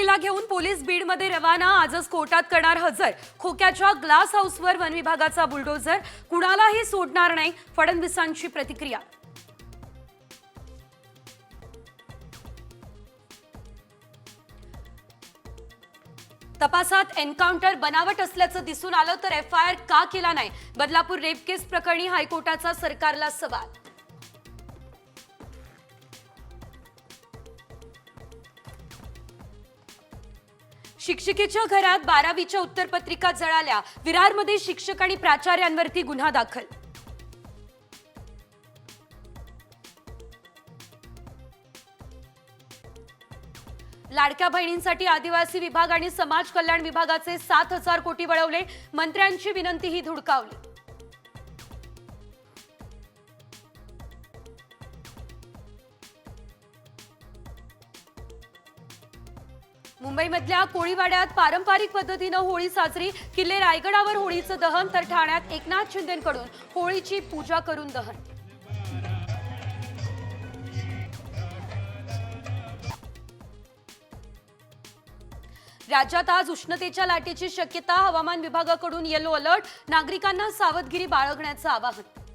मुलीला घेऊन पोलीस बीडमध्ये रवाना। आजच कोर्टात करणार हजर। खोक्याच्या ग्लास हाऊसवर वन विभागाचा बुलडोझर। कुणालाही सोडणार नाही, फडणवीसांची प्रतिक्रिया। तपासात एन्काउंटर बनावट असल्याचं दिसून आलं तर एफआयआर का केला नाही? बदलापूर रेप केस प्रकरणी हायकोर्टाचा सरकारला सवाल। शिक्षिकेच्या घरात 12वीच्या उत्तरपत्रिका जळाल्या। विरारमध्ये शिक्षक आणि प्राचार्यांवरती गुन्हा दाखल। लाडक्या बहिणींसाठी आदिवासी विभाग आणि समाज कल्याण विभागाचे 7,000 कोटी वळवले। मंत्र्यांची विनंतीही धुडकावली। मुंबईमधल्या कोळीवाड्यात पारंपरिक पद्धतीने होळी साजरी। किल्ले रायगडावर होळीचं दहन तर ठाण्यात एकनाथ शिंदेंकडून होळीची पूजा करून दहन। राज्यात आज उष्णतेच्या लाटेची शक्यता। हवामान विभागाकडून येलो अलर्ट। नागरिकांना सावधगिरी बाळगण्याचं आवाहन।